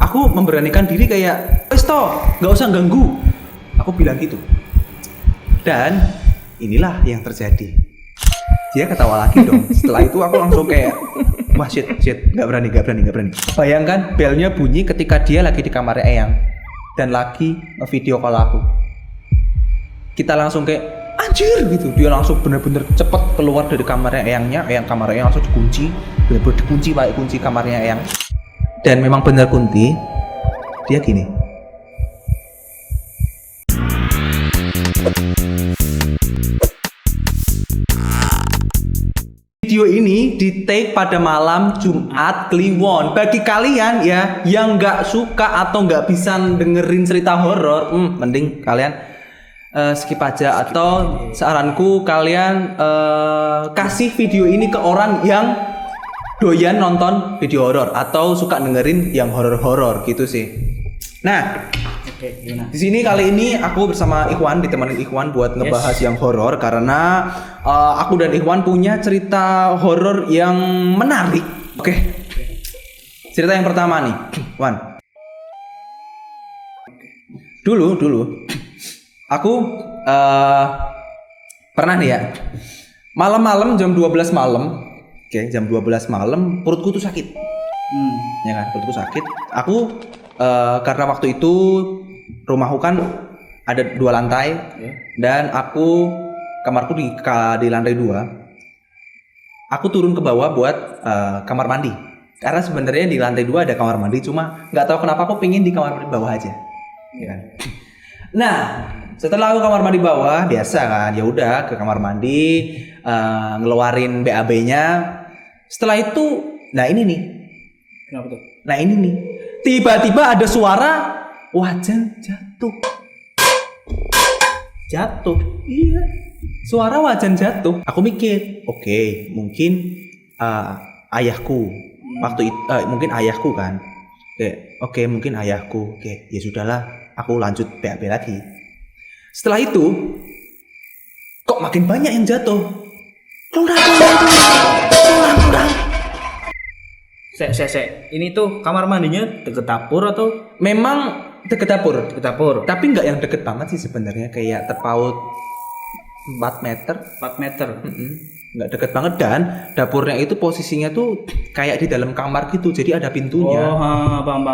Aku memberanikan diri kayak, wes toh, nggak usah ganggu. Aku bilang gitu. Dan inilah yang terjadi. Dia ketawa lagi dong. Setelah itu aku langsung kayak, wah shit, nggak berani. Bayangkan belnya bunyi ketika dia lagi di kamarnya Eyang dan lagi nge-video call aku. Kita langsung kayak, anjir gitu. Dia langsung bener-bener cepet keluar dari kamarnya Eyangnya. Kamarnya Eyang langsung dikunci, bener-bener dikunci pakai kunci kamarnya Eyang. Dan memang bener kunti. Dia gini. Video ini di-take pada malam Jumat Kliwon. Bagi kalian ya yang nggak suka atau nggak bisa dengerin cerita horor, mending kalian skip aja. Atau saranku kalian kasih video ini ke orang yang doyan nonton video horor atau suka dengerin yang horor-horor gitu sih. Nah, di sini kali ini aku bersama Ikhwan, ditemenin Ikhwan buat ngebahas yang horor karena aku dan Ikhwan punya cerita horor yang menarik. Oke. Cerita yang pertama nih, Wan. Dulu aku pernah nih ya. Malam-malam jam 12 malam. Oke, jam 12 malam perutku tuh sakit. Ya kan, perutku sakit. Aku karena waktu itu rumahku kan ada 2 lantai dan kamarku di lantai 2. Aku turun ke bawah buat kamar mandi. Karena sebenarnya di lantai 2 ada kamar mandi, cuma nggak tahu kenapa aku pengen di kamar mandi bawah aja. Ya kan? Nah, setelah aku kamar mandi bawah, biasa kan, ya udah ke kamar mandi, ngeluarin BAB-nya. Setelah itu, nah ini nih. Kenapa tuh? Nah ini nih. Tiba-tiba ada suara wajan jatuh. Iya. Suara wajan jatuh. Aku mikir, oke, mungkin ayahku. Waktu itu mungkin ayahku kan. Oke, mungkin ayahku. Oke, ya sudahlah, aku lanjut BAB lagi. Setelah itu kok makin banyak yang jatuh. Kurang. Ini tuh kamar mandinya deket dapur atau? Memang deket dapur. Deket dapur. Tapi nggak yang deket banget sih sebenarnya, kayak terpaut 4 meter. 4 meter. Nggak deket banget, dan dapurnya itu posisinya tuh kayak di dalam kamar gitu, jadi ada pintunya. Bang.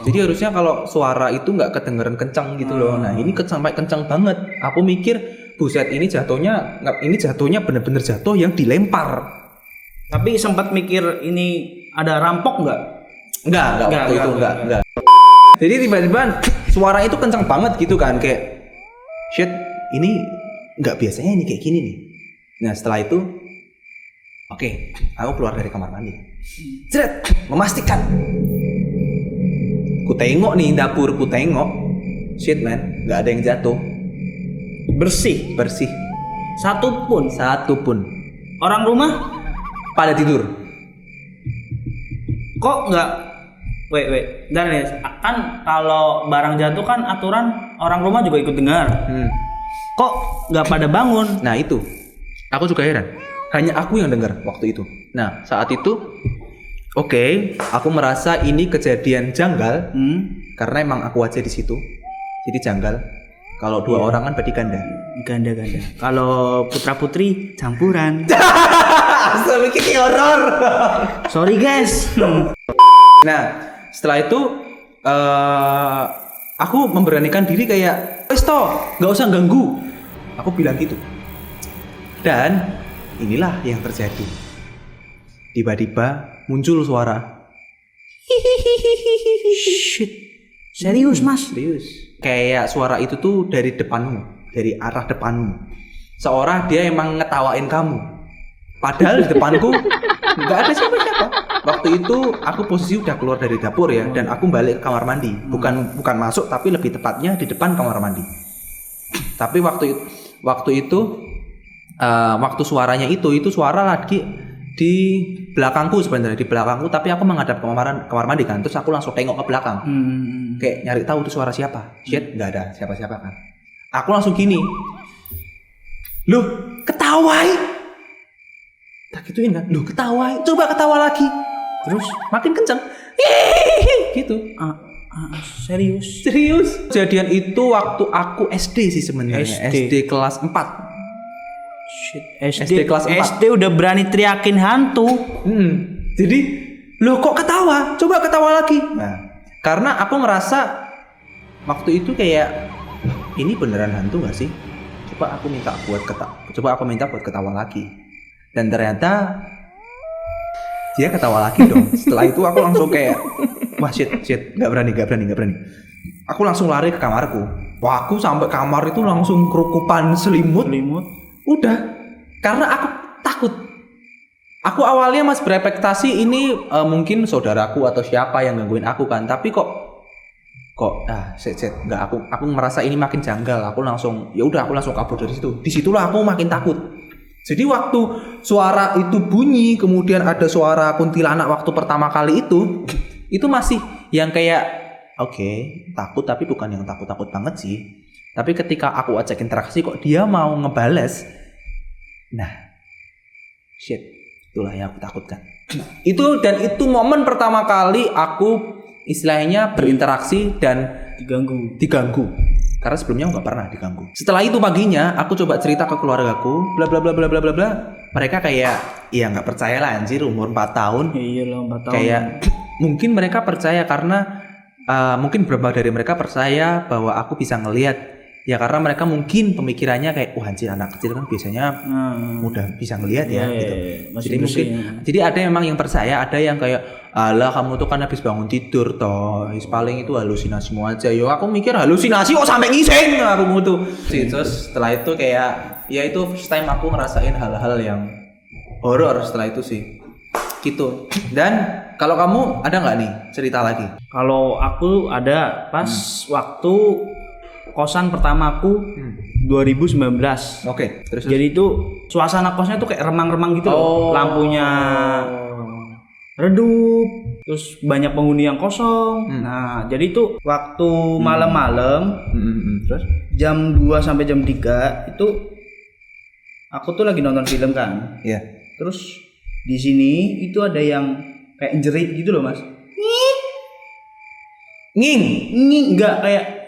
Jadi harusnya kalau suara itu nggak kedengeran kencang gitu loh. Nah ini sampai kencang banget. Aku mikir, buset, ini jatuhnya bener-bener jatuh yang dilempar. Tapi sempat mikir ini ada rampok nggak? Enggak, waktu itu enggak. Jadi tiba-tiba suara itu kencang banget gitu kan, kayak shit, ini nggak biasanya ini kayak gini nih. Nah setelah itu, oke, aku keluar dari kamar mandi. Memastikan. Ku tengok nih dapur, shit man, nggak ada yang jatuh. Bersih. Satu pun. Orang rumah Pada tidur. kok nggak? Wait. Dan ya, kan kalau barang jatuh kan aturan orang rumah juga ikut dengar. Kok nggak pada bangun? Nah itu, aku juga heran. Hanya aku yang dengar waktu itu. Nah saat itu, oke, aku merasa ini kejadian janggal karena emang aku aja di situ. Jadi janggal. Kalau 2 orang kan berarti ganda. Kalau putra putri campuran. Asal bikin horor. Sorry guys. Nah setelah itu aku memberanikan diri kayak, wes toh, nggak usah ganggu. Aku bilang gitu. Dan inilah yang terjadi. Tiba-tiba muncul suara. Shit. Serius mas? Serius. Kayak suara itu tuh dari depanmu, dari arah depanmu. Seolah dia emang ngetawain kamu. Padahal di depanku nggak ada siapa-siapa. Waktu itu aku posisi udah keluar dari dapur ya, dan aku balik ke kamar mandi. Bukan masuk, tapi lebih tepatnya di depan kamar mandi. Tapi waktu itu suaranya itu suara lagi di belakangku sebenarnya, di belakangku, tapi aku menghadap kamar mandi kan. Terus aku langsung tengok ke belakang. Kayak nyari tahu itu suara siapa. Shit, nggak ada siapa-siapa kan. Aku langsung gini. Loh, ketawai. Tak gituin kan. Loh, ketawai. Coba ketawa lagi. Terus makin kencang. gitu. Serius. Kejadian itu waktu aku SD sih sebenarnya. SD kelas 4. Shit, SD kelas 4. SD udah berani teriakin hantu. Jadi, loh kok ketawa? Coba ketawa lagi. Nah, karena aku ngerasa waktu itu kayak ini beneran hantu gak sih? Coba aku minta buat ketawa lagi. Dan ternyata dia ketawa lagi dong. Setelah itu aku langsung kayak wah shit, nggak berani. Aku langsung lari ke kamarku. Wah, aku sampai kamar itu langsung kerukupan selimut. Udah, karena aku takut. Aku awalnya mas berekspektasi ini mungkin saudaraku atau siapa yang gangguin aku kan. Tapi kok nggak, aku merasa ini makin janggal. Aku langsung kabur dari situ. Disitulah aku makin takut. Jadi waktu suara itu bunyi, kemudian ada suara kuntilanak waktu pertama kali itu masih yang kayak oke, takut tapi bukan yang takut-takut banget sih. Tapi ketika aku ajak interaksi kok dia mau ngebales. Nah, shit, itulah yang aku takutkan. Itu momen pertama kali aku istilahnya berinteraksi dan diganggu. Karena sebelumnya aku gak pernah diganggu. Setelah itu paginya aku coba cerita ke keluargaku, bla bla bla bla bla bla bla. Mereka kayak ya nggak percaya lah, anjir, umur 4 tahun. Iya lah, 4 tahun. Kayak mungkin mereka percaya karena mungkin beberapa dari mereka percaya bahwa aku bisa ngelihat. Ya karena mereka mungkin pemikirannya kayak wah anjir, anak kecil kan biasanya mudah bisa ngelihat ya gitu. Jadi mungkin jadi ada memang yang percaya, ada yang kayak alah kamu tuh kan habis bangun tidur toh, paling itu halusinasimu aja. Yo aku mikir halusinasi kok sampai ngising aku tuh. Terus setelah itu kayak ya itu first time aku ngerasain hal-hal yang horor setelah itu sih. Gitu. Dan kalau kamu ada nggak nih cerita lagi? Kalau aku ada pas waktu kosan pertamaku 2019. Oke, terus. Jadi itu suasana kosnya tuh kayak remang-remang gitu loh. Lampunya redup, terus banyak penghuni yang kosong. Nah, jadi itu waktu malam-malam, terus jam 2 sampai jam 3 itu aku tuh lagi nonton film kan. Iya. Terus di sini itu ada yang kayak jerit gitu loh, Mas. Nging enggak kayak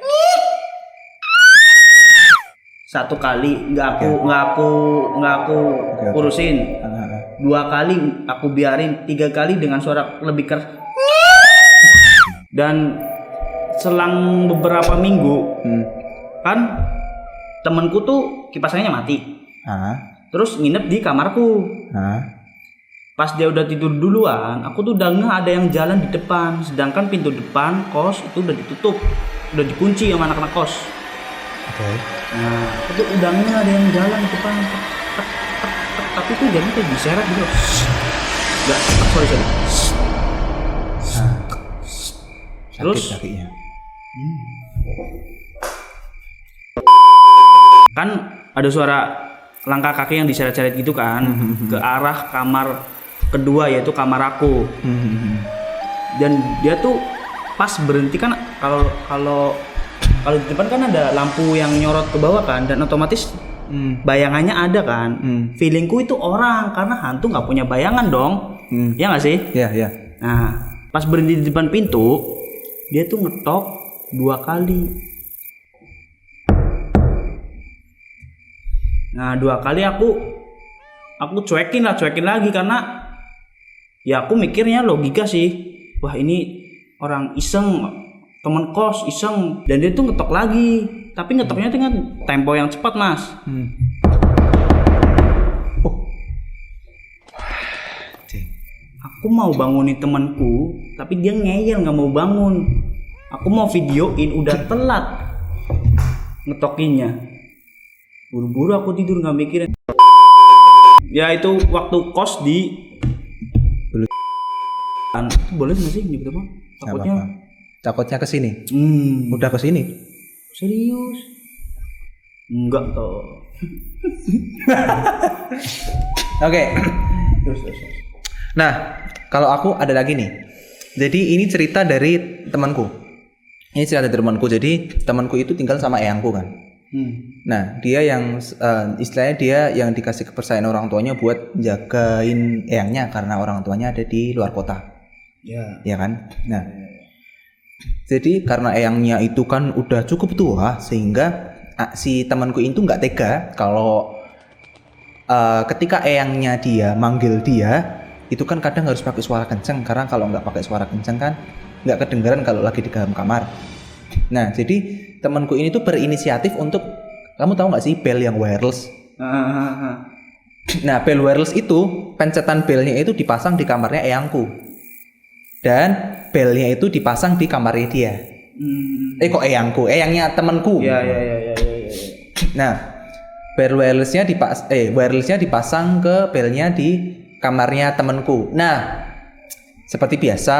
satu kali nggak aku urusin. 2 kali aku biarin, 3 kali dengan suara lebih keras. Dan selang beberapa minggu kan temenku tuh kipas anginnya mati. Terus nginep di kamarku. Pas dia udah tidur duluan, aku tuh udah ngeh ada yang jalan di depan, sedangkan pintu depan kos itu udah ditutup, udah dikunci sama anak-anak kos. Nah, itu udah ada yang jalan di depan, tapi tuh jalan kayak diseret gitu. Enggak, sorry. Terus kakinya. Kan ada suara langkah kaki yang diseret-seret gitu kan, ke arah kamar kedua yaitu kamar aku. Dan dia tuh pas berhenti kan, kalau di depan kan ada lampu yang nyorot ke bawah kan, dan otomatis bayangannya ada kan. Feelingku itu orang, karena hantu nggak punya bayangan dong. Ya nggak sih? Iya. Nah, pas berhenti di depan pintu, dia tuh ngetok 2 kali. Nah, 2 kali aku cuekin lagi karena ya aku mikirnya logika sih. Wah, ini orang iseng, temen kos iseng, dan dia tuh ngetok lagi, tapi ngetoknya dengan tempo yang cepat, Mas. Aku mau bangunin temanku, tapi dia ngeyel nggak mau bangun. Aku mau videoin, udah telat ngetokinnya. Buru-buru aku tidur nggak mikirin. Ya itu waktu kos di boleh nggak sih nyebut apa? Takutnya kesini. Udah kesini. Serius? Enggak toh. Oke. Terus. Nah, kalau aku ada lagi nih. Jadi ini cerita dari temanku. Jadi temanku itu tinggal sama eyangku kan. Nah, dia yang istilahnya dia yang dikasih kepercayaan orang tuanya buat jagain eyangnya karena orang tuanya ada di luar kota. Ya kan? Nah, jadi karena eyangnya itu kan udah cukup tua sehingga si temanku itu nggak tega kalau ketika eyangnya dia manggil dia itu kan kadang harus pakai suara kenceng, karena kalau nggak pakai suara kenceng kan nggak kedengeran kalau lagi di dalam kamar. Nah, jadi temanku ini tuh berinisiatif untuk, kamu tahu nggak sih bel yang wireless? Nah, bel wireless itu pencetan belnya itu dipasang di kamarnya eyangku dan belnya itu dipasang di kamarnya dia. Kok eyangku? Eyangnya temanku. Iya. Nah, bel wirelessnya dipasang ke belnya di kamarnya temanku. Nah, seperti biasa,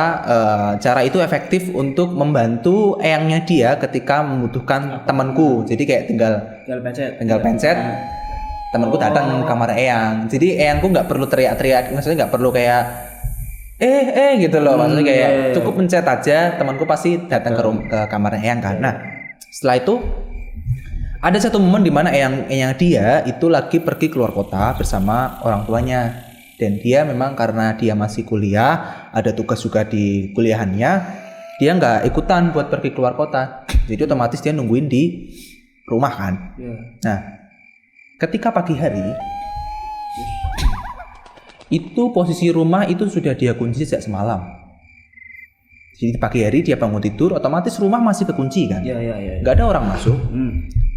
cara itu efektif untuk membantu eyangnya dia ketika membutuhkan temanku. Jadi kayak tinggal pencet. Temanku datang ke kamar eyang. Jadi eyangku nggak perlu teriak-teriak, maksudnya nggak perlu kayak gitu loh. Maksudnya kayak cukup pencet aja, temanku pasti datang ke kamar eyang kan. Nah, setelah itu ada satu momen di mana eyang dia itu lagi pergi keluar kota bersama orang tuanya. Dan dia memang karena dia masih kuliah, ada tugas juga di kuliahannya, dia nggak ikutan buat pergi keluar kota. Jadi otomatis dia nungguin di rumah kan. Nah, ketika pagi hari, itu posisi rumah itu sudah dia kunci sejak semalam. Jadi pagi hari dia bangun tidur, otomatis rumah masih kekunci kan. Nggak ada orang masuk.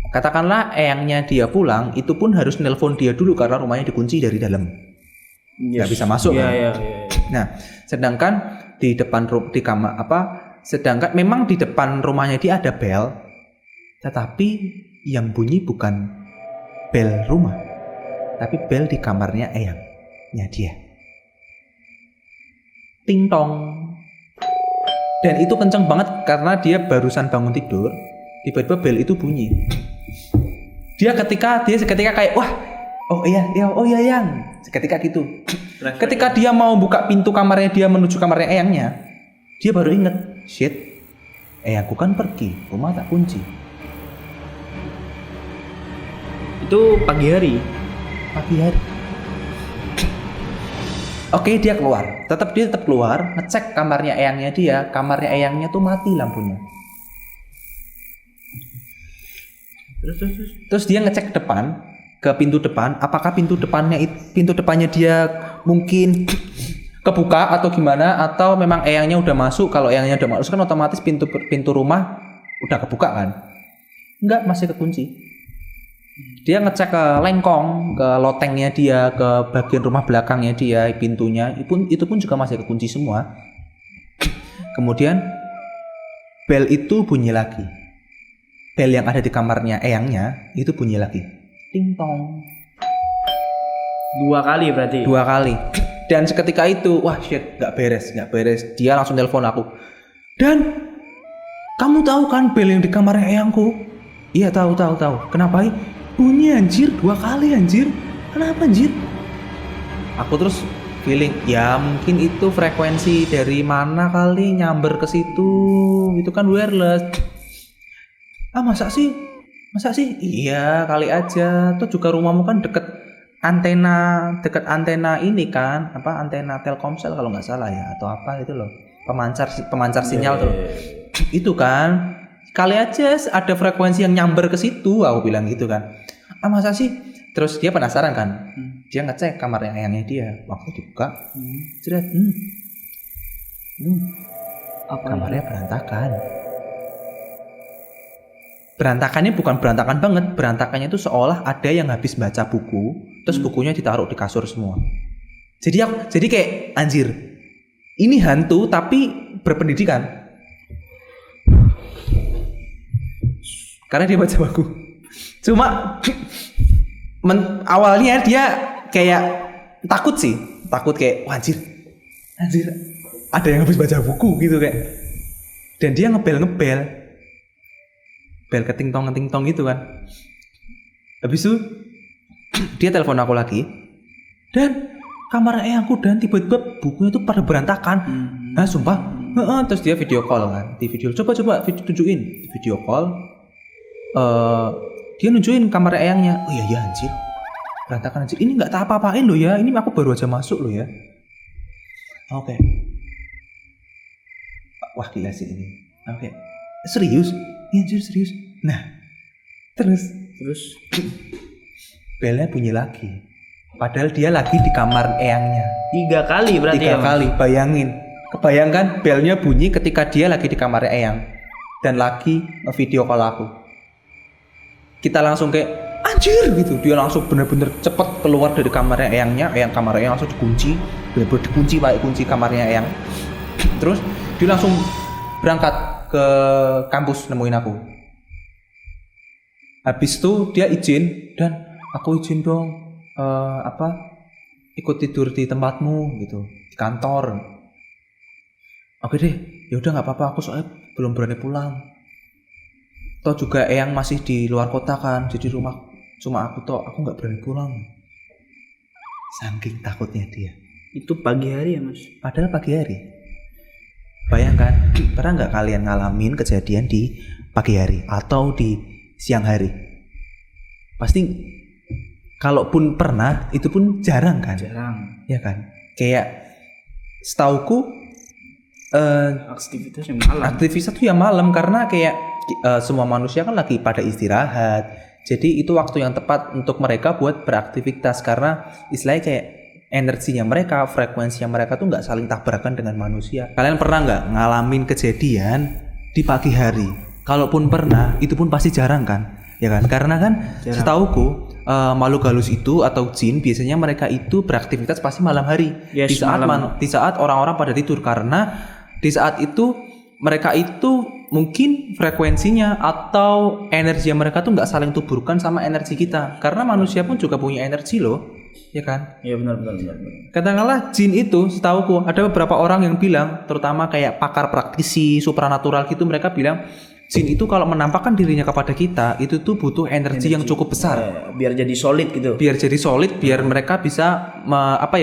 Katakanlah eyangnya dia pulang, itu pun harus nelpon dia dulu karena rumahnya dikunci dari dalam. Nggak bisa masuk kan? Nah, sedangkan di depan sedangkan memang di depan rumahnya dia ada bel, tetapi yang bunyi bukan bel rumah, tapi bel di kamarnya eyangnya dia. Ting tong. Dan itu kenceng banget karena dia barusan bangun tidur, tiba-tiba bel itu bunyi. Dia ketika kayak oh iya yang seketika gitu. Ketika dia mau buka pintu kamarnya dia menuju kamarnya eyangnya, dia baru inget, shit, eyangku kan pergi, rumah tak kunci. Itu pagi hari. Oke, dia tetap keluar, ngecek kamarnya eyangnya dia. Kamarnya eyangnya tuh mati lampunya. Terus dia ngecek ke depan, ke pintu depan, apakah pintu depannya dia mungkin kebuka atau gimana, atau memang eyangnya udah masuk. Kalau eyangnya udah masuk kan otomatis pintu rumah udah kebuka kan. Enggak, masih kekunci. Dia ngecek ke lengkong, ke lotengnya dia, ke bagian rumah belakangnya dia, pintunya itu pun juga masih kekunci semua. Kemudian bel itu bunyi lagi. Bel yang ada di kamarnya eyangnya itu bunyi lagi. Ting tong. 2 kali berarti. 2 kali. Dan seketika itu, wah shit, nggak beres. Dia langsung telepon aku. Dan kamu tahu kan bel yang di kamarnya eyangku? Iya tahu. Kenapa? Bunyi anjir 2 kali anjir. Kenapa anjir? Aku terus feeling, ya mungkin itu frekuensi dari mana kali nyamber ke situ. Itu kan wireless. Masa sih? Iya, kali aja. Tuh juga rumahmu kan deket antena ini kan, antena Telkomsel kalau nggak salah ya, atau apa itu loh, pemancar sinyal tuh. Itu kan, kali aja ada frekuensi yang nyamber ke situ, aku bilang gitu kan. Masa sih? Terus dia penasaran kan, dia ngecek kamarnya eyangnya dia, waktu dibuka, kamarnya berantakan. Berantakannya bukan berantakan banget, berantakannya itu seolah ada yang habis baca buku, terus bukunya ditaruh di kasur semua. Jadi kayak anjir, ini hantu tapi berpendidikan. Karena dia baca buku. Cuma awalnya dia kayak takut kayak anjir, ada yang habis baca buku gitu kayak. Dan dia ngebel. Bel keting-tong gitu kan. Habis itu dia telepon aku lagi. Dan kamar eyangku dan tiba-tiba bukunya itu pada berantakan. Nah sumpah. Terus dia video call kan. Di video coba tunjukin. Di video call. Dia nunjukin kamar eyangnya. Oh iya anjir. Berantakan anjir. Ini gak tak apa-apain loh ya. Ini aku baru aja masuk loh ya. Oke. wah gila sih ini. Oke. Serius? Iya serius. Nah, terus belnya bunyi lagi. Padahal dia lagi di kamar eyangnya. 3 kali berarti 3 kali, bayangin. Kebayangkan belnya bunyi ketika dia lagi di kamar eyang dan lagi video call aku. Kita langsung kayak anjir gitu. Dia langsung bener-bener cepet keluar dari kamarnya eyangnya. Kamar eyang langsung dikunci. Bener-bener dikunci pakai kunci kamarnya eyang. Terus dia langsung berangkat ke kampus nemuin aku. Habis itu dia izin dan aku izin dong ikut tidur di tempatmu gitu di kantor. Oke deh, ya udah nggak apa-apa, aku soalnya belum berani pulang. Toh juga eyang masih di luar kota kan, jadi rumah cuma aku nggak berani pulang. Saking takutnya dia. Itu pagi hari ya mas? Padahal pagi hari. Bayangkan, pernah nggak kalian ngalamin kejadian di pagi hari atau di siang hari? Pasti. Kalaupun pernah, itu pun jarang kan? Jarang. Ya kan? Kayak setauku aktivitas itu ya malam karena kayak semua manusia kan lagi pada istirahat. Jadi itu waktu yang tepat untuk mereka buat beraktivitas karena istilahnya kayak energinya mereka, frekuensinya mereka tuh nggak saling tabrakan dengan manusia. Kalian pernah nggak ngalamin kejadian di pagi hari? Kalaupun pernah, itu pun pasti jarang kan? Ya kan? Karena kan setauku makhluk halus itu atau jin biasanya mereka itu beraktivitas pasti malam hari. Yes, di saat orang-orang pada tidur karena di saat itu mereka itu mungkin frekuensinya atau energi mereka tuh nggak saling tuburkan sama energi kita karena manusia pun juga punya energi loh, ya kan? Iya benar. Katakanlah jin itu setauku ada beberapa orang yang bilang, terutama kayak pakar praktisi supranatural gitu, mereka bilang jin itu kalau menampakkan dirinya kepada kita itu tuh butuh energi yang cukup besar biar jadi solid gitu. Biar mereka bisa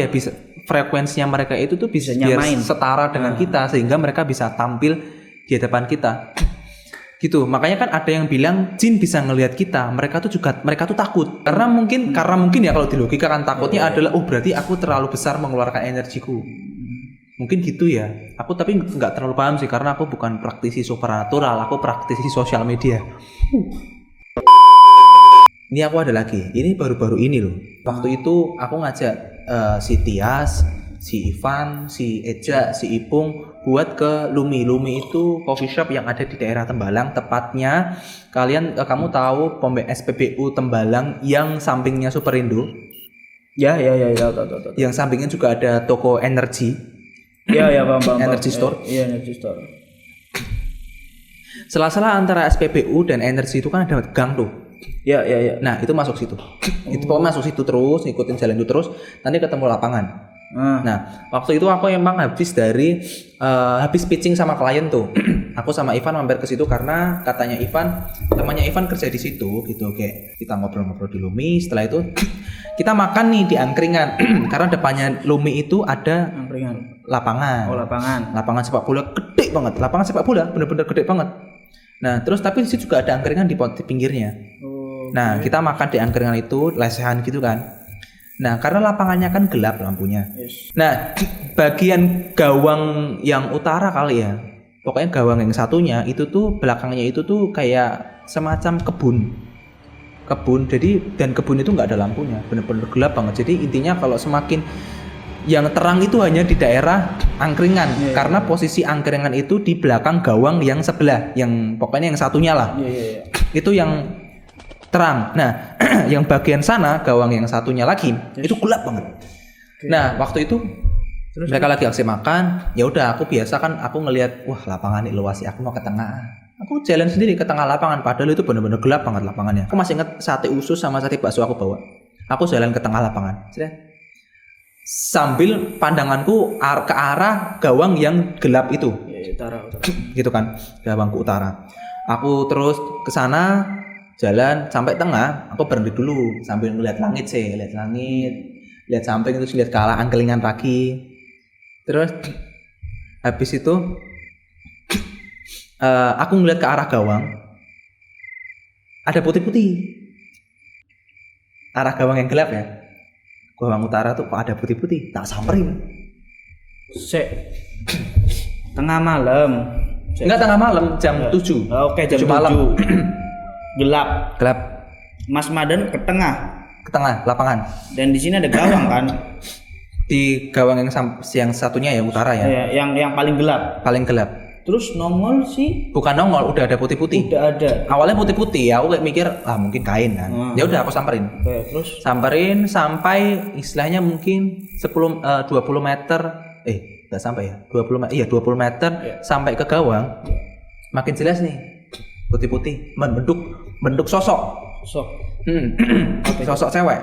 bisa frekuensinya mereka itu tuh bisa biar setara dengan kita sehingga mereka bisa tampil di hadapan kita. Gitu. Makanya kan ada yang bilang jin bisa ngelihat kita. Mereka tuh takut. Karena mungkin ya kalau di logika kan takutnya adalah berarti aku terlalu besar mengeluarkan energiku. Mungkin gitu ya. Aku tapi nggak terlalu paham sih karena aku bukan praktisi supernatural, aku praktisi sosial media. Ini aku ada lagi. Ini baru-baru ini loh. Waktu itu aku ngajak si Tias, si Ivan, si Eja, si Ipung buat ke Lumi. Lumi itu coffee shop yang ada di daerah Tembalang. Tepatnya kamu tahu pom SPBU Tembalang yang sampingnya Superindo? Ya, tahu. Yang sampingnya juga ada toko energi. Iya, paham. Energy store. Iya, energy store. Sela-sela antara SPBU dan energi itu kan ada gang tuh. Iya. Nah, itu masuk situ. Itu pokoknya masuk situ terus, ngikutin jalan itu terus, nanti ketemu lapangan. Nah, waktu itu aku emang habis pitching sama klien tuh. Aku sama Ivan mampir ke situ karena katanya temannya Ivan kerja di situ gitu. Kayak kita ngobrol-ngobrol di Lumi. Setelah itu kita makan nih di angkringan. Karena depannya Lumi itu ada lapangan. Lapangan sepak bola gede banget. Lapangan sepak bola bener-bener gede banget. Nah, terus tapi di situ juga ada angkringan di pinggirnya. Nah, kita makan di angkringan itu lesehan gitu kan. Nah, karena lapangannya kan gelap lampunya. Yes. Nah, bagian gawang yang utara kali ya. Pokoknya gawang yang satunya itu tuh belakangnya itu tuh kayak semacam kebun. Jadi dan kebun itu nggak ada lampunya, bener-bener gelap banget. Jadi intinya kalau semakin yang terang itu hanya di daerah angkringan, karena posisi angkringan itu di belakang gawang yang sebelah, yang pokoknya yang satunya lah. Itu yang terang. Nah, yang bagian sana gawang yang satunya lagi itu gelap banget. Nah, waktu itu mereka lagi aksi makan. Ya udah, aku biasa kan aku ngelihat, wah lapangan ini luas ya, aku mau ke tengah. Aku jalan sendiri ke tengah lapangan, padahal itu benar-benar gelap banget lapangannya. Aku masih ingat sate usus sama sate bakso aku bawa. Aku jalan ke tengah lapangan. Sambil pandanganku ke arah gawang yang gelap itu. Utara. Gitu kan, gawangku utara. Aku terus ke sana, jalan sampai tengah, aku berhenti dulu sambil ngeliat langit, lihat samping, terus lihat ke arah angkringan lagi. Terus habis itu aku ngeliat ke arah gawang, ada putih-putih. Arah gawang yang gelap ya, gawang utara tuh kok ada putih-putih, tak samperin. Tengah malam. Enggak tengah malam, jam 7. Oke, jam 7 malam. Gelap. Mas Madan ke tengah lapangan. Dan di sini ada gawang kan? Di gawang yang satunya ya utara ya. Iya, yang paling gelap. Paling gelap. Terus nongol sih? Bukan nongol, udah ada putih-putih. Udah ada. Awalnya putih-putih ya, aku kayak mikir mungkin kain kan. Ya udah aku samperin. Oke, terus samperin sampai istilahnya mungkin 20 meter. Enggak sampai ya. 20 meter sampai ke gawang. Makin jelas nih. Putih-putih, bentuk sosok. Sosok cewek.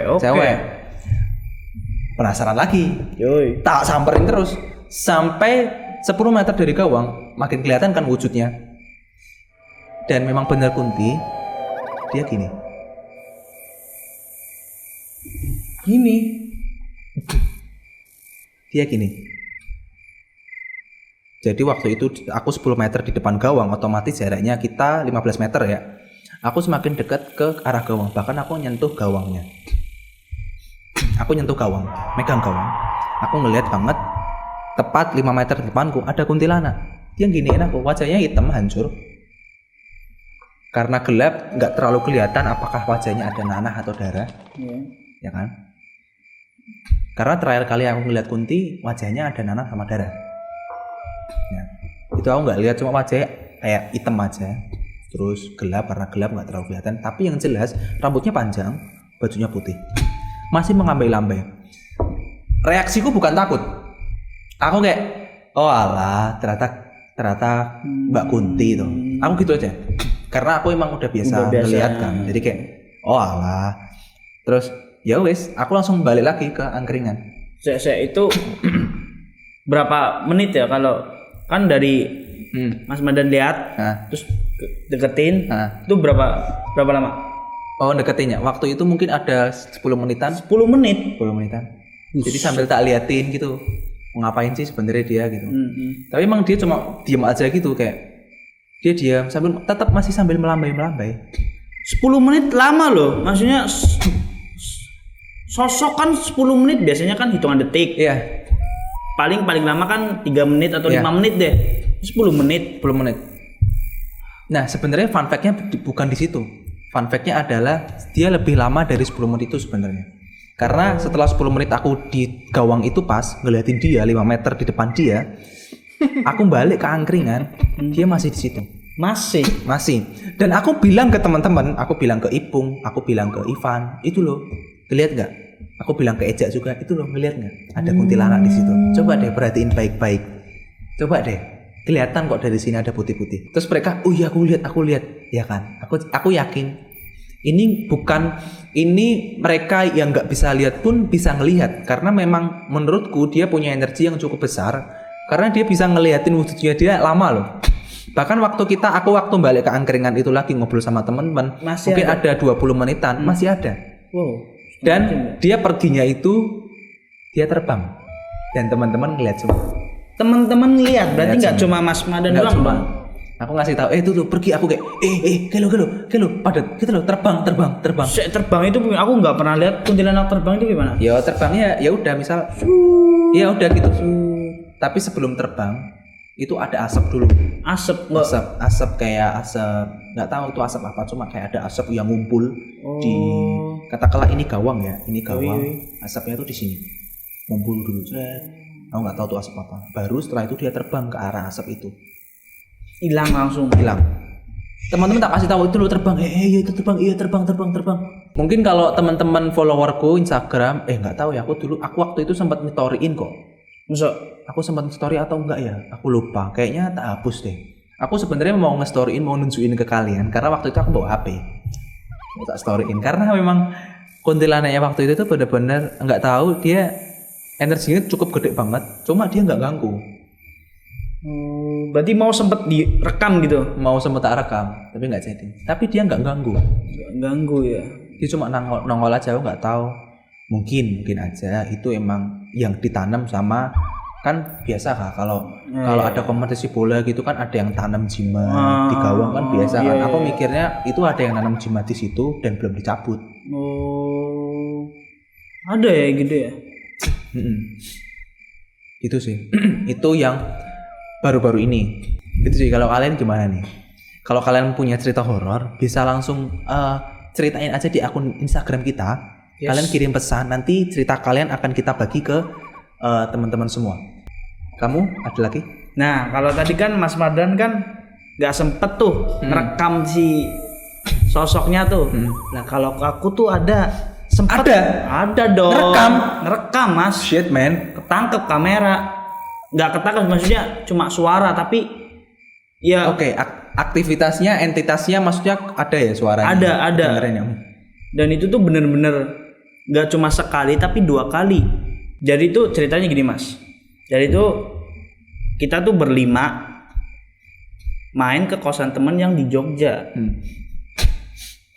Oke. Cewek. Penasaran lagi. Yoi. Tak samperin terus sampai 10 meter dari gawang, makin kelihatan kan wujudnya. Dan memang benar Kunti, dia gini. Dia gini. Jadi waktu itu aku 10 meter di depan gawang, otomatis jaraknya kita 15 meter ya. Aku semakin dekat ke arah gawang, bahkan aku nyentuh gawangnya. Aku nyentuh gawang, megang gawang. Aku ngelihat banget, tepat 5 meter di depanku ada kuntilanak. Dia giniin aku, wajahnya hitam hancur. Karena gelap, nggak terlalu kelihatan apakah wajahnya ada nanah atau darah. Ya kan? Karena terakhir kali aku ngeliat Kunti, wajahnya ada nanah sama darah. Ya, itu aku nggak lihat, cuma wajahnya kayak hitam aja. Terus gelap, karena gelap nggak terlalu kelihatan. Tapi yang jelas rambutnya panjang, bajunya putih, masih mengambai-lambai. Reaksiku bukan takut. Aku kayak, oh alah, ternyata Mbak Kunti tuh. Aku gitu aja. Karena aku emang udah biasa ngeliat kan. Jadi kayak, oh alah. Terus ya wes, aku langsung balik lagi ke angkringan. Itu berapa menit ya kalau kan dari Mas Madan lihat, terus deketin, itu berapa lama? Oh deketinnya, waktu itu mungkin ada 10 menitan. 10 menit? 10 menitan. Jadi sambil tak liatin gitu, ngapain sih sebenarnya dia gitu. Tapi emang dia cuma diem aja gitu, kayak dia diam sambil tetap masih sambil melambai-melambai. 10 menit lama loh, maksudnya sosok kan 10 menit biasanya kan hitungan detik. Iya. Paling lama kan 3 menit atau 5 menit deh. 10 menit. Nah, sebenarnya fun fact-nya bukan di situ. Fun fact-nya adalah dia lebih lama dari 10 menit itu sebenarnya. Karena setelah 10 menit aku di gawang itu pas ngeliatin dia 5 meter di depan dia, aku balik ke angkringan, dia masih di situ. Masih. Dan aku bilang ke teman-teman, aku bilang ke Ipung, aku bilang ke Ivan, itu loh, lihat nggak? Aku bilang ke Eja juga, itu loh, ngeliat nggak? Ada kuntilanak di situ. Coba deh perhatiin baik-baik. Coba deh, kelihatan kok dari sini ada putih-putih. Terus mereka, oh iya aku lihat, ya kan? Aku yakin. Ini mereka yang nggak bisa lihat pun bisa ngelihat, karena memang menurutku dia punya energi yang cukup besar, karena dia bisa ngeliatin wujudnya dia lama loh. Bahkan waktu balik ke angkringan itu lagi ngobrol sama teman-teman, mungkin ada 20 menitan, masih ada. Wow. Dan dia perginya itu dia terbang dan teman-teman ngeliat semua. Teman-teman lihat berarti nggak cuma Mas Madan doang bang. Aku ngasih tahu, itu tuh pergi, aku kayak, kelo, padat, gitu loh, terbang. Terbang itu aku nggak pernah lihat kuntilanak terbang itu gimana? Ya terbangnya, ya udah misal, ya udah gitu. Tapi sebelum terbang itu ada asap dulu. Asap kayak asap, nggak tahu itu asap apa, cuma kayak ada asap yang ngumpul di, katakanlah ini gawang ya, asapnya tuh di sini, ngumpul dulu. Aku nggak tahu tuh asap apa. Baru setelah itu dia terbang ke arah asap itu. Hilang. Teman-teman tak kasih tahu itu lo terbang, itu terbang. Mungkin kalau teman-teman followerku Instagram, nggak tahu ya, aku waktu itu sempat nge-storyin kok. Masa? Aku sempat nge-story atau enggak ya? Aku lupa. Kayaknya tak hapus deh. Aku sebenarnya mau nge-storyin, mau nunjukin ke kalian, karena waktu itu aku bawa HP. Mau tak storyin karena memang kuntilanaknya waktu itu tuh benar-benar nggak tahu, dia energinya cukup gede banget. Cuma dia nggak ganggu. Berarti mau sempet direkam gitu? Mau sempet tak rekam, tapi nggak jadi. Tapi dia nggak ganggu. Nggak ganggu ya? Dia cuma nongol aja, aku nggak tahu. Mungkin aja itu emang yang ditanam sama, kan biasa kah kalau ada kompetisi bola gitu kan ada yang tanam jimat di gawang kan biasa kan. Aku mikirnya itu ada yang nanam jimat di situ dan belum dicabut. Ada ya gitu ya? Itu sih. Itu yang baru-baru ini. Itu sih. Kalau kalian gimana nih? Kalau kalian punya cerita horor, bisa langsung ceritain aja di akun Instagram kita. Yes. Kalian kirim pesan, nanti cerita kalian akan kita bagi ke teman-teman semua. Kamu ada lagi? Nah, kalau tadi kan Mas Mardan kan nggak sempet tuh ngerekam si sosoknya tuh. Nah, kalau aku tuh sempet. Ada dong. Ngerekam Mas. Shit man. Ketangkep kamera. Nggak ketangkep maksudnya cuma suara tapi ya. Oke, aktivitasnya, entitasnya maksudnya ada ya suaranya? Ada. Dan itu tuh bener-bener nggak cuma sekali tapi 2 kali. Jadi tuh ceritanya gini Mas. Jadi tuh kita tuh berlima main ke kosan temen yang di Jogja.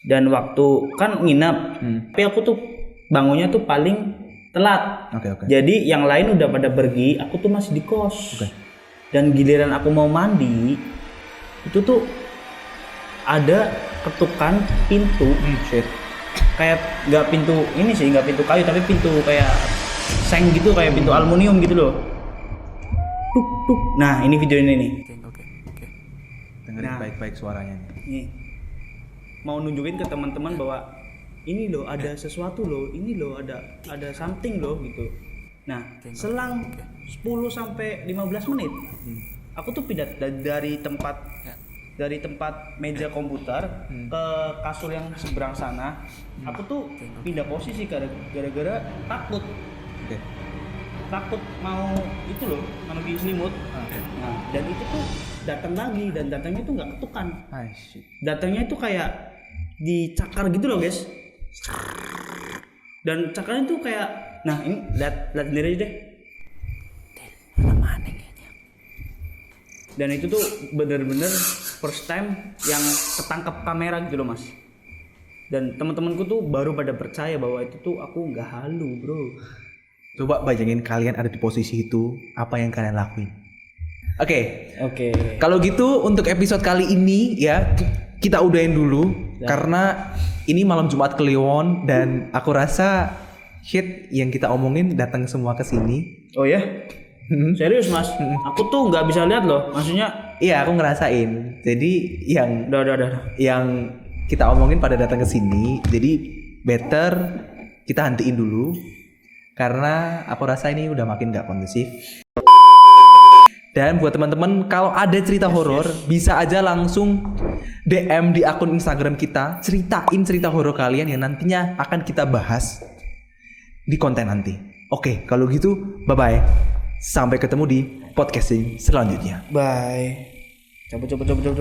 Dan waktu kan nginep, tapi aku tuh bangunnya tuh paling telat. Okay. Jadi yang lain udah pada pergi, aku tuh masih di kos. Okay. Dan giliran aku mau mandi, itu tuh ada ketukan pintu. Shit. Kayak nggak pintu ini sih, nggak pintu kayu, tapi pintu kayak seng gitu, kayak pintu aluminium gitu loh. Tuk. Nah ini video ini nih. Oke. Dengerin baik-baik suaranya nih. Mau nunjukin ke teman-teman bahwa ini loh ada sesuatu loh, ini loh ada something loh gitu. Nah selang 10 sampai 15 menit, aku tuh pindah dari tempat meja komputer ke kasur yang seberang sana. Aku tuh pindah posisi gara-gara takut. Takut mau itu loh, mau diselimut. Nah, dan itu tuh datang lagi dan datangnya tuh nggak ketukan. Datangnya tuh kayak dicakar gitu loh guys. Dan cakarnya tuh kayak, nah ini lihat sendiri aja deh. Dan itu tuh bener-bener first time yang ketangkep kamera gitu loh Mas. Dan teman-temanku tuh baru pada percaya bahwa itu tuh aku nggak halu bro. Coba bayangin kalian ada di posisi itu, apa yang kalian lakuin? Oke. Kalau gitu untuk episode kali ini ya kita udahin dulu karena ini malam Jumat Kliwon dan aku rasa shit yang kita omongin datang semua ke sini. Oh ya? Serius Mas? Aku tuh nggak bisa lihat loh, maksudnya. Iya aku ngerasain. Jadi yang yang kita omongin pada datang ke sini, jadi better kita hentiin dulu. Karena aku rasa ini udah makin gak kondusif. Dan buat teman-teman kalau ada cerita horor bisa aja langsung DM di akun Instagram kita, ceritain cerita horor kalian yang nantinya akan kita bahas di konten nanti. Oke, kalau gitu bye-bye. Sampai ketemu di podcasting selanjutnya. Bye. Coba.